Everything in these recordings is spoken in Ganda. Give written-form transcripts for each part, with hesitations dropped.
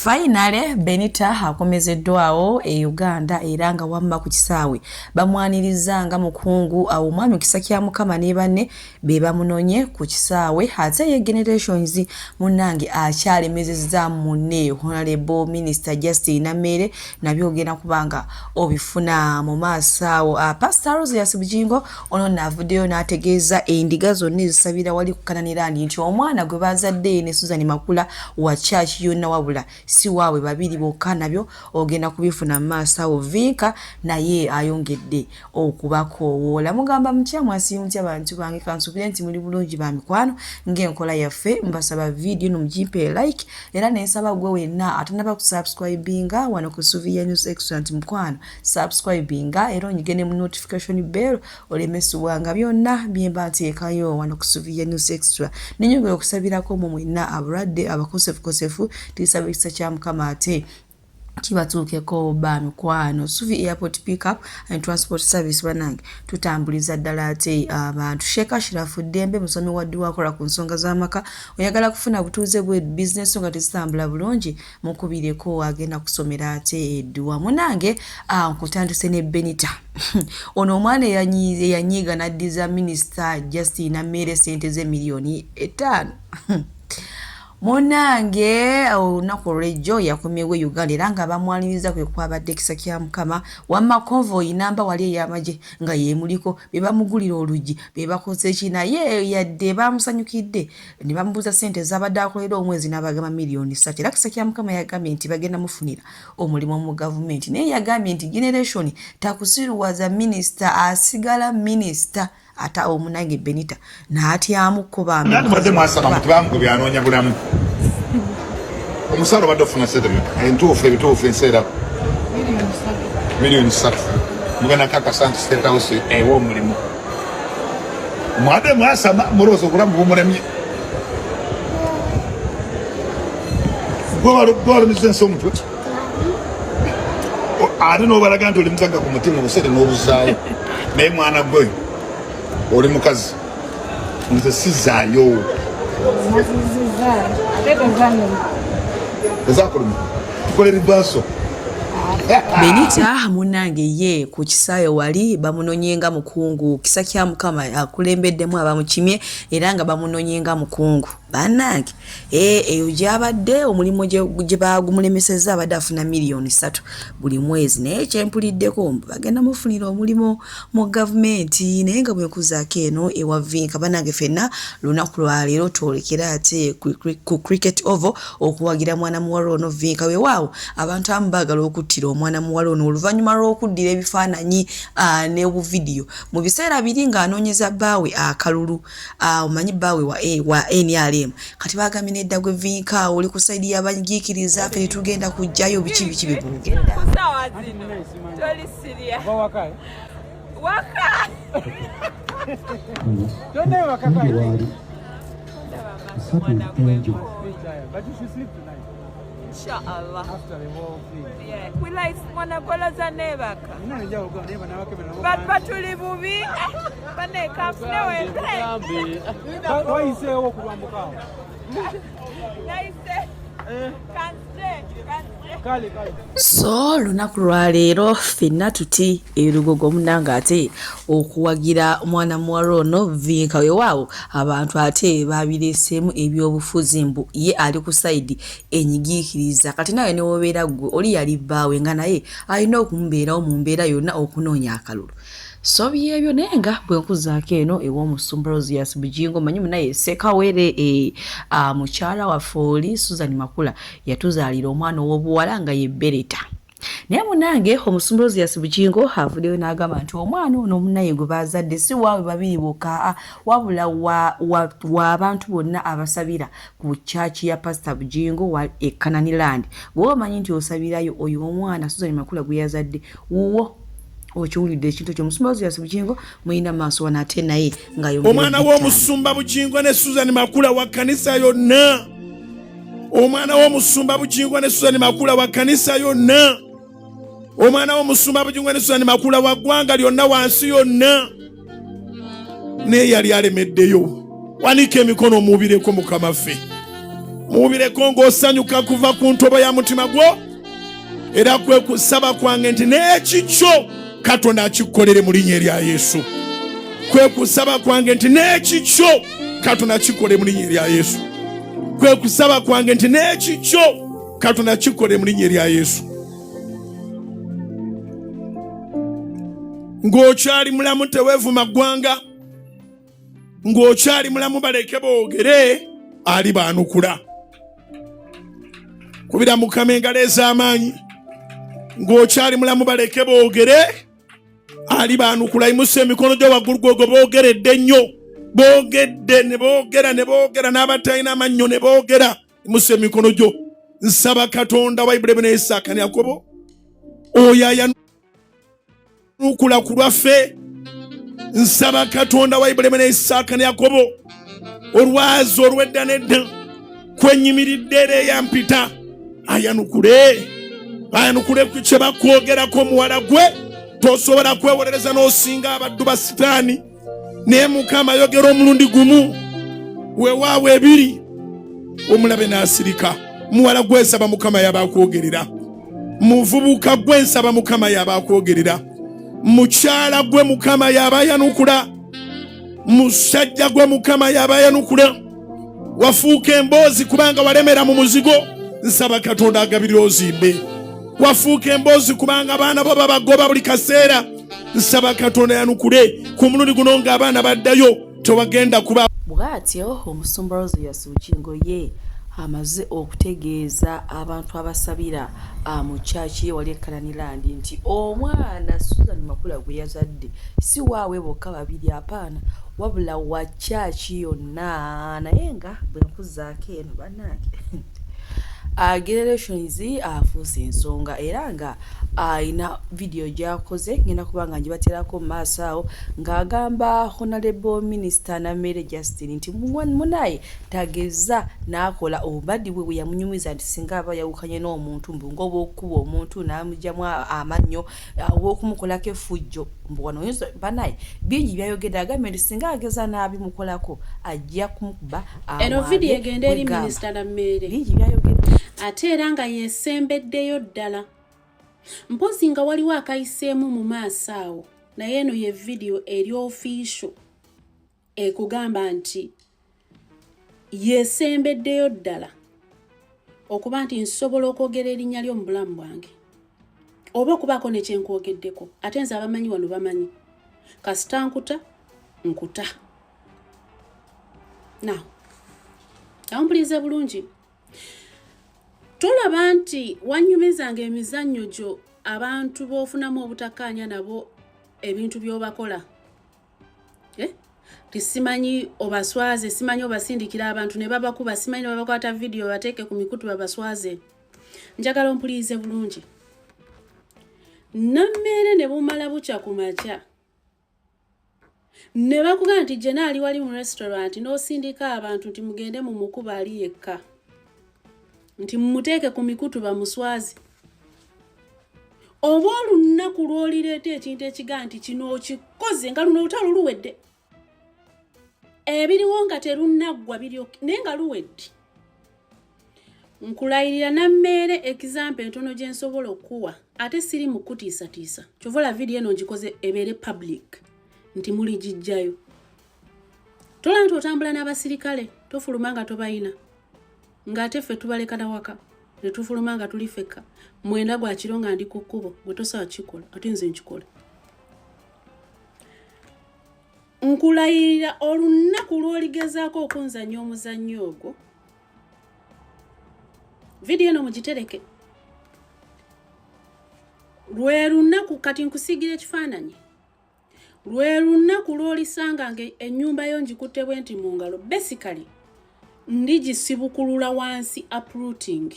Finally, Benita akomezeddwawo e Uganda era nga wamma ku kisaawe bamwaniriza nga mukungu awo omwami kisa kya Mukama ne banne be bamunonye ku kisaawe ate ye generations munnange akyalemezezza munne Honorable Minister Justin Namere nabyo ogenda kubanga obifuna mu maaso awo. Pastor Rose Bugingo ono navuddeyo n'ategeeza endiga zonna ezisabira wali kukananira nti omwana gwe bazadde ne Susan Makula wa church yonna wabula si wawe babiri bokka nabyo ogenda kubifuna maaso awo. Vinka naye ayongedde okubakoowoola mugamba mutyamu asiimutya abantu bange kansubire nti muli bulungi ba mikwano ng'enkola yaffe mbasaba video nomugimpe like era nensaba gwe wenna atanaba kusubscribinga wano ku Suvia News Excellent mukwano subscribinga era onyigene mu notification bell olemesubwanga byonna byemba nteekayo wano ku Suvia News Extra. Ninyongera okusabirako mu mwenna abalwadde abakosefu tisabe ekisa kya Mukama ate kibatuukeko ba mikwano. Suvi Airport Pickup and Transport Service banange tutambuliza ddala ate abantu. Sheikh Ashrafu Dembe musomi wa dduwa akola ku nsonga z'amaka oyagala kufuna butuuze bwe business nga tezitambula bulungi mukubireko agenda kusomera ate edduwa munange nkutandise ne Benita ono omwana yanyiga n'addiza Minister Justin Namere sente ze miliyoni 5 Munange olunaku olw'ejjo yakomyewo Uganda era nga bamwaniriza kwe kwabadde ekisa kya Mukama wamma convoy namba wali ey'amagye nga yeemuliko be bamugulira oluggi be bakoze ki naye yadde bamusanyukidde ne bamubuuza ssente z'abadde akolera omwezi n'abagamba miliyoni 3 era ekisa kya Mukama yagambye nti bagenda mufunira omulimu mu gavumenti naye yagambye nti generation takusiruwaza minister asigala minister ata omunange Benita n'atyamu ko bambi nati mwasaba mutubangu byanoonya bulamu omusalo badde ofuna settlement ebituufu enseera miliyoni 3 mugenda kakasa nti State House ewa omulimu mwade mwasaba mulowooza obulamu bumulemye gwalumizza ensi omutwe ate n'obalaga nti oli mutagga ku mutima obusere n'obuzaayo naye mwana gwe oli mukazi nze sizaayo ezakuluma tukolera ebaaso Benita munange ye ku kisaayo wali bamunonyenga mukungu kisa kya Mukama akulembeddemu abamukimye era nga bamunonyenga mukungu banange eyo gyabadde omulimu gye bagumulemesezza abadde afuna miliyoni 3 buli mwezi naye kyempuliddeko bagenda mufunira omulimu mu gavumenti naye nga bwekuzaako eno ewa Vinka banange fenna lunaku lwaleero twolekera ate ku cricket oval okuwagira mwana muwala ono Vinka weewaawo abantu abamu baagala okuttira omwana muwala ono oluvannyuma lw'okuddira ebifaananyi ne buvidiyo mu biseera biri ng'anoonyeza bbaawe akalulu omanyi bbaawe wa NRM kati bagambye nedda gwe Vinka oli ku sayidi y'abanyigiikiriza ffe tugenda kujjayo biki bibugenda Inshallah. After the whole thing. Yeah. We like mwana gola za nebaka. nina njya uga neba na wake na But patuli bubi. Bane kapne wende. why say wo kubambuka Nice. Can't stay. So lunaku lwaleero ffenna tuti erugogo munanga ate okuwagira mwana muwala ono Vinka weewaawo abantu ate babireesemu ebyobufuzi mbu ye ali ku sayidi enyigiikiriza kati nawe ne wobeera gwe oli yali bbaawe nga naye alina okumubeerawo mu mbeera yonna okunoonya akalulu. So byebyo nenga bwenkuzaako eno ew'omusumba Rose Bugingo manyi munaye Sekawere mukyala waffe oli Susan Makula yatuzaalira omwana ow'obuwala nga ye Berita. Naye munange omusumba Rose Bugingo avuddeyo n'agamba nti omwana ono munaye gwe bazadde si waawe babiri bokka wabula wa abantu bonna abasabira ku church ya Pastor Bugingo wa Kananiland. Bw'oba omanyi nti osabirayo oyo omwana Susan Makula gwe yazadde wuwo okiwulidde ekintu ekyo omusumba Rose Bugingo muyina maaso wana ate naye nga omwana w'omusumba Bugingo ne Susan Makula wa kanisa yonna omwana w'omusumba Bugingo ne Susan Makula wa kanisa yonna omwana w'omusumba Bugingo ne Susan Makula wa ggwanga lyonna wansi yonna naye yali alemeddeyo wanika emikono omubireko Mukama ffe mubireko ng'osanyuka kuva ku ntobo ya mutima gwo, era kwe kusaba kwange nti n'ekikyo Katonda akikolere mu linnya erya Yesu. Kwe kusaba kwange nti n'ekikyo Katonda akikole mu linnya erya Yesu. Kwe kusaba kwange nti n'ekikyo Katonda akikole mu linnya erya Yesu. Ng'okyali mulamu teweevuma ggwanga, ng'okyali mulamu baleke boogere, ali baanukula. Kubira Mukama engalo ez'amaanyi. Ng'okyali mulamu baleke boogere, ali baanukula. Yimusa emikono gyo waggulu gwogo boogeredde nnyo. Boogedde ne boogera n'abatalina amannyo ne boogera. Yimusa emikono gyo. Nsaba Katonda wa Ibulayimu ne Isaaka ne Yakobo, oyo ayanukula ku lwaffe. Nsaba Katonda wa Ibulayimu ne Isaaka ne Yakobo, olwazi olw'edda n'edda kwenyimiridde era eyampita, ayanukule ku kye bakwogerako muwala gwe. Tosobola kwewolereza n'osinga abaddu ba Sitaani, naye Mukama ayogera omulundi gumu, weewaawo ebiri, omulabe n'asirika. Muwala gwe nsaba Mukama yaba akwogerera. Muvubuka gwe nsaba Mukama yaba akwogerera. Mukyala gwe Mukama yaba ayanukula. Musajja gwe Mukama yaba ayanukula. Wafuuka emboozi kubanga walemera mu muzigo, nsaba Katonda agabirira ozimbe. Wafuuka emboozi kubanga abaana bo babagoba buli kaseera, nsaba Katonda yanukule. Ku mulundi guno ng'abaana baddayo tewagenda kuba. Bw'atyo omusumba Rose Yasuukingo ye amaze okutegeeza abantu abasabira mu church ye wali Kalaninland nti omwana Susan Makula gwe yazadde si waawe bokka babiri, apaana wabula wa church yonna. Naye nga bwe nkuzaako eno bannange generations afuuse ensonga, era nga ina video gyakoze ngenda kubanga njibaterako mu maaso awo ng'agamba Honorable Minister Namere Justin nti munaye tageza n'akola obubaddi bwe yamunyumiza nti singa aba yawukanye n'omuntu mbunga obw'okuba omuntu n'amugyamu amannyo obw'okumukolako effujjo mbu wano oyinza banaye bingi byayogedde agambye nti singa ageza n'abimukolako ajja kumukuba. Eno video egenda eri Minister Namere bingi byayogedde ate era nga yesembeddeyo ddala. Mpozi nga waliwo akayiseemu mu maaso awo, naye eno ye video eri official ekugamba nti yesembeddeyo ddala okuba nti nsobola okwogera erinnya ly'omu bulamu bwange oba okubaako ne kyenkwogeddeko. Ate nze abamanyi wano bamanyi, kasita nkuta nkuta. Now awumpulirize bulungi, tulaba nti wanyumizanga emizannyo gyo abantu b'ofunamu obutakkaanya nabo ebintu by'obakola. Tisimanyi obaswaze, simanyi obasindikira abantu ne babakuba, simanyi ne babakwata video bateeke ku mikutu babaswaze. Njagala ompulirize bulungi. Namere ne bumala bukya ku makya ne bakugamba nti jenaali wali mu restaurant n'osindika abantu nti mugende mu mukuba ali yekka, nti mumuteeke ku mikutu bamuswazi. Oba olunaku lw'olireeta ekintu ekigaa nti kino okikoze nga luno olutalo luwedde, ebiriwo nga terunaggwa naye nga luwedde. Nkulayirira Namere example entono gye nsobola okuwa, ate siri mu kutiisatiisa. Kyovola video eno ngikoze ebeere public nti muli gijjayo. Tola nti otambula n'abasirikale tofuluma nga tobayina, ng'ate ffe tubaleka na waka ne tufuluma nga tuli fekka. Mwenda gwa kiro nga ndi ku kkubo gwe tosobola kikola, ate nze nkikola. Nkulayirira olunaku lw'oligezaako okunzannya omuzannyo ogwo, video eno mugitereke. Lwe lunaku kati nkusigira ekifaananyi, lwe lunaku lw'olisanga nga ennyumba yo ngikutte bwe nti mu ngalo, basically ndigisibukulula wansi uprooting.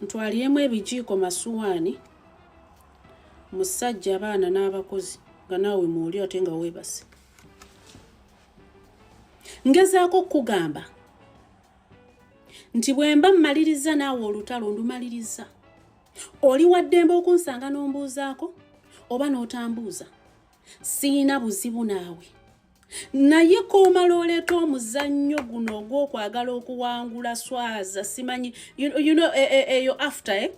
Ntwaliremu ebijiiko masuwaani, musajja abaana n'abakozi nga naawe muuli ate nga weebase. Ngezaako okugamba nti bwe mba mmaliriza naawe olutalo ndumaliriza. Oli waddembe okunsanga n'ombuuzaako oba n'otambuuza, siina buzibu naawe. naye koomala oleeta omuzannyo guno ogw'okwagala okuwangula swaza simanyi eyo after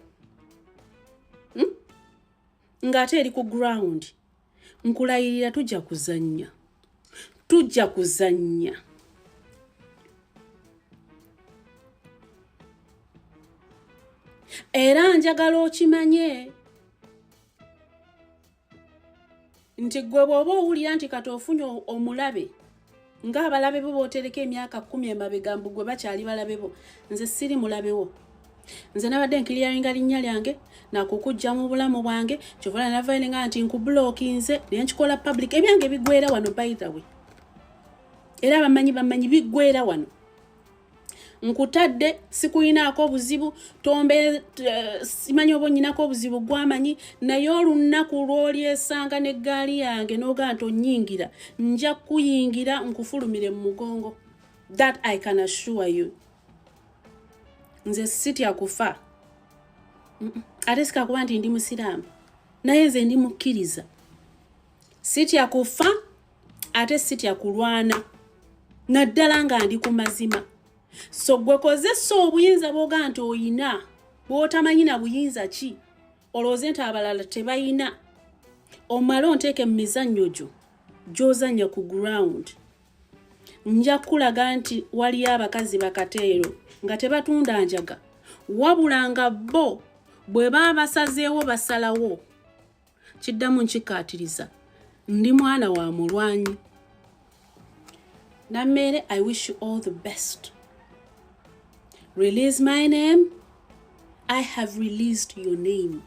ng'ate eri ku ground nkulayirira tujja kuzannya era njagala okimanye nti gwe bw'oba owulira nti kati ofunye omulabe ng'abalabe bo bootereka emyaka 10 emabega mbu gwe bakyali balabe bo. Nze siri mulabe wo. Nze nabadde nkiliyaringa linnya lyange nakukujja mu bulamu bwange kyovala navayirenga nti nkubulookinze naye nkikola public. Ebyange bigwera wano by the way. Era bamanyi bigwera wano. Nkutadde sikuyinaako obuzibu tombe simanyi oba nnyinako obuzibu gwamanyi naye olunaku lw'olyesanga n'eggaali yange n'ogaa nti onnyingira nja kuyingira nkufulumire mu mugongo. That I can assure you. Nze sitya kufa. Ate sikakuba nti ndi musiraamu naye nze ndi mukkiriza. Sitya kufa ate sitya kulwana naddala nga ndi ku mazima. So gwe kozesa obuyinza bwoga nti oyina bw'otamanyi na buyinza ki olowooze nti abalala tebayina omala onteeke mu mizannyo gyo gy'ozannya ku ground. Nja kulaga nti waliyo abakazi bakateero nga tebatunda njaga wabula nga bo bwe baba basazeewo basalawo. Kiddamu nkikaatiriza ndi mwana wa mulwanyi. Nammere, I wish you all the best. Release my name. I have released your name.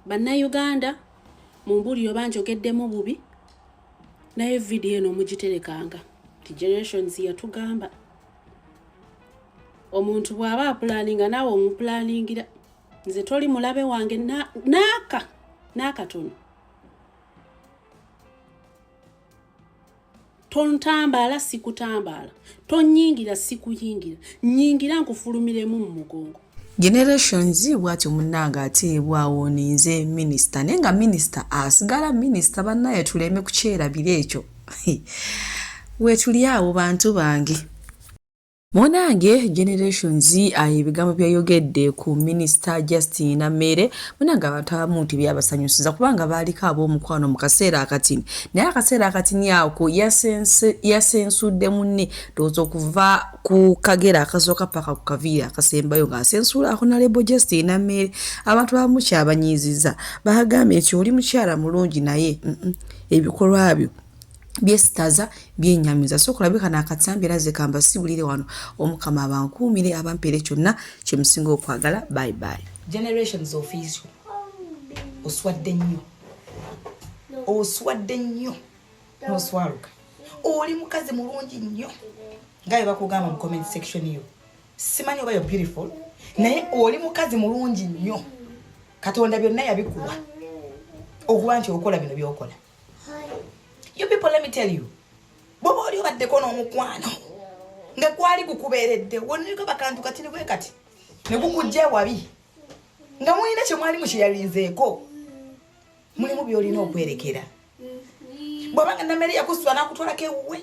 Bannayuganda mumbuliro banjogeddemu bubi naye video eno mugiterekanga ti generations yatugamba omuntu bw'aba apulaninga naawe omupulaningira. Nze toli mulabe wange n'akatono. Tontambala sikutambala tonyingira sikuyingira nyingira nkufulumiremu mu mugongo. Generations bwatyo munnanga ateebwawo ninze minister nenga minister asigala minister bannaye tuleme kukyerabira ekyo. Wetuli awo bantu bange. Monange generations ebigambo byayogedde ku Minister Justin Nammere monanga abantu nti byabasanyusiza kubanga baaliko ab'omukwano mu kaseera akatini. Naye akaseera akatini ako yasensudde munne ndowooza okuva ku kagera akasooka paka ku kaviira akasembayo ng'asensula Honorable Justin Nammere. Abantu bamukyabanyiiziza bagambye nti oli mukyala mulungi naye ebikolwa byo byesitaza byenyamiza so kulabika n'akatambi era zekamba sibulire wano omukama abankuumire abampeere kyonna kyemusinga okwagala. Bye bye. Generations official oswadde nnyo noswaluka oli mukazi mulungi nnyo nga bwe bakugamba mu comment section yo. Simanyi oba yo beautiful naye oli mukazi mulungi nnyo Katonda byonna yabikuwa okuba nti okola bino byokola. You people, let me tell you. Bobo oli obaddeko n'omukwano nga kwali gukubeeredde woneka bakantu katini bwe kati ne gukujja wabi nga mulina kye mwali mukyeyalizeeko mulimu byolina okwerekera. Bw'obanga Nammere yakuswa n'akutwalako ewuwe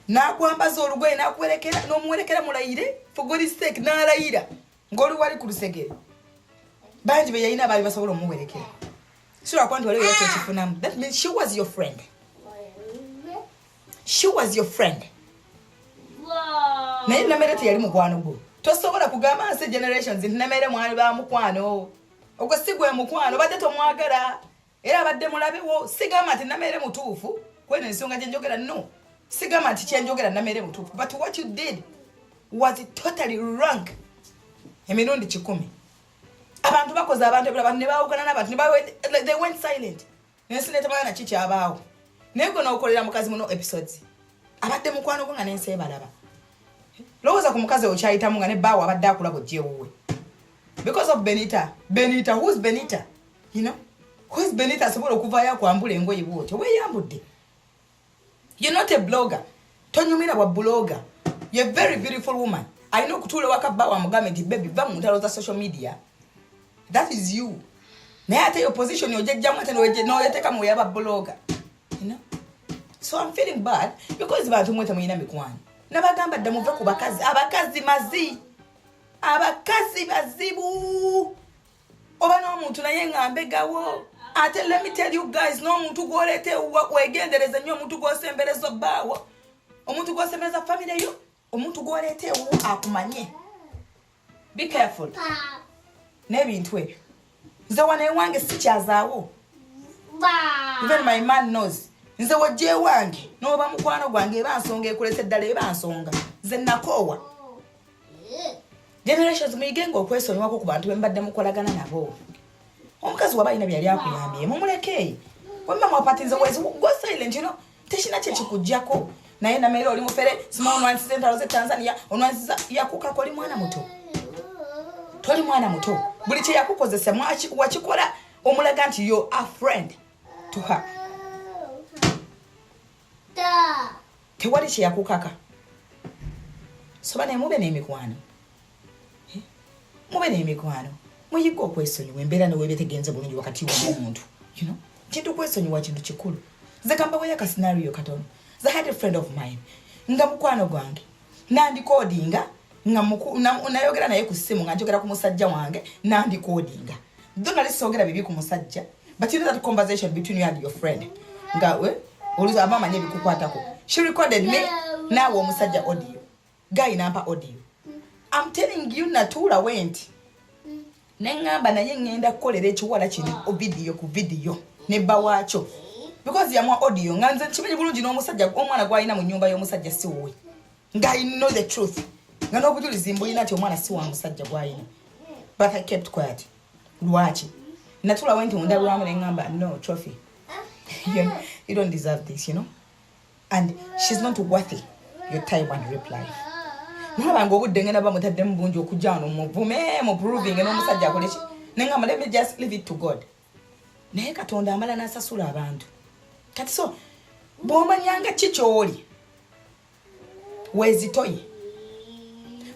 n'akwambaza olugoye n'akuwerekera n'omuwerekera mulayire for God's sake n'alayira ng'oli wali ku lusegere bangi be yalina baali basobola omuwerekera. Sura kwanti wali yakyo kifunamu. That means she was your friend. She was your friend. Naye Nammere teyali mukwano gwo. Tosobola kugamba nse generations nti Nammere mwali ba mukwano. Ogwo si gwe mukwano badde tomwagala. Era badde mulabewo sigamba nti Nammere mutuufu. Kwene ensonga gye njogera no. Sigamba nti kye njogera Nammere mutuufu. But what you did was totally wrong. Emirundi 10. Abantu bakoze abantu ne baawukana n'abantu they went silent. Nensine tebayana kikyabaawo. Naye gwe n'okolera mukazi muno episodes. Abadde mukwano gwo nga n'ensi ebalaba. Lowooza ku mukazi okyayitamu nga ne bbaawo abadde akulaba ojje ewuwe. Because of Benita. Benita, who's Benita? You know? Who's Benita asobola okuvaayo akwambula engoye bwotyo? Weeyambudde. You're not a blogger. Tonyumira bwa blogger. You're a very beautiful woman. Alina okutuula waka bbaawo amugambe nti baby va mu ntalo za social media. That is you. Naye ate yo position ojejjamu ate n'oyeteeka mu yaba blogger. you know. So I'm feeling bad because bantu mwete muyina mikwano nabagamba dda muve ku bakazi abakazi bazibu oba n'omuntu naye ngambe gawo ate let me tell you guys n'omuntu gwolete wegendereze nnyo omuntu gwosembereza bbaawo omuntu gwosembereza family yo omuntu gwolete akumanye be careful n'ebintu ebyo nze wana ewange sikyazaawo even my man knows nze wajje wange n'oba mukwano gwange eba nsonga ekulese ddala eba nsonga nze nakoowa generations muyigenga okwesonyiwako ku bantu bembadde mukolagana nabo omukazi wabalina byali akuyambye mumuleke wemba mwapatinze wezi go silent you know teshina kye kikujjako naye namera oli mufere small one center Tanzania onwanziza yakukako oli mwana muto toli mwana muto buli kye yakukozesa wakikola omulaga nti you're a friend to her tewali kye yakukaka so bane mube n'emikwano muyiga okwesonyiwa embeera newebetegenze bulungi wakati w'omuntu you know kintu kwesonyiwa kintu kikulu nze kamba weya ka scenario katono I had a friend of mine nga mukwano gwange nandikodinga nayogera naye ku ssimu nga njogera ku musajja wange nandikodinga donali sogera bibi ku musajja but you know that conversation between you and your friend nga we oluza mama nye bikukwatako she recorded me nawo omusajja audio guy nampa audio I'm telling you Natura went nengamba naye ngenda kukolera ekiwala kino video ku video ne bawacho because yamwa audio nganze kimenye bulungi n'omusajja omwana gwalina mu nyumba y'omusajja si wowe nga I know the truth nga n'obujulizi mbulina nti omwana si wa musajja gwalina but I kept quiet lwaki Natura went ndabulamu nengamba no trophy you don't deserve this you know and she's not worthy your time and reply nabanga obudde ngena bamutadde mu bungi okujja no muvume mu proving n'omusajja akolechi nengamba let me just leave it to God naye Katonda amala n'asasula abantu kati so bw'omanyanga kikyoli wezitoye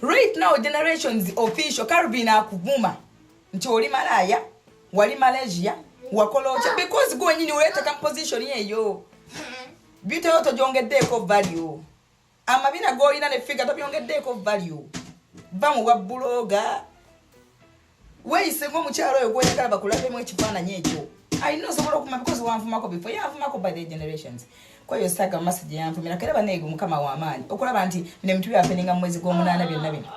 right now generations official Caribbean akuvuma nti oli malaya wali Malaysia wakolocha because go nyini uleta composition yeyo bito yoto jongedeko value amabina go ina ne figure to byongedeko value bamu wa bloga weise ngo mukyalo yo gwekala bakulabe mu ekifaananyi ekyo I know so kuma because wanfumako before yanfumako by the generations kwa yo saga message yanfumira kera banegu mukama wa amani okulaba nti ne mtu yapeninga mwezi go munana byonna bino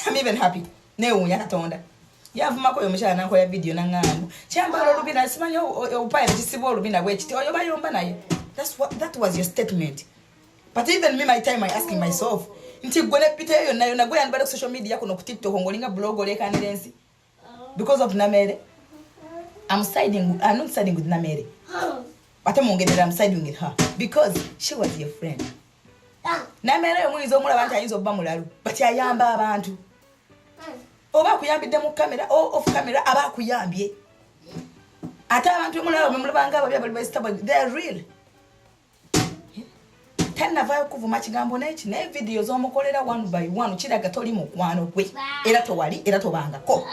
I'm even happy ne unya Katonda yavumako yo mukyala nankola video nangambo kyambalo olubina simanyo opayira kisibo olubina bwekiti oyo bayomba naye that was your statement but even me my time I asking myself nti gole pite yo nayo nagwe yanbale ku social media kuno ku TikTok ngolinga blog olekanensi because of Namere I'm not siding with Namere but I'm siding with her because she was your friend Namere yo mwizo omulaba nti ayinza obba mulalu but ayamba abantu oba kuyambidde mu camera off camera aba kuyambye ate abantu mulaba mulabanga ababya bali stable they are real tena vayo kuvuma kigambo n'eki ne videos omukolera one by one kiraga toli mukwano gwe era towali era tobangako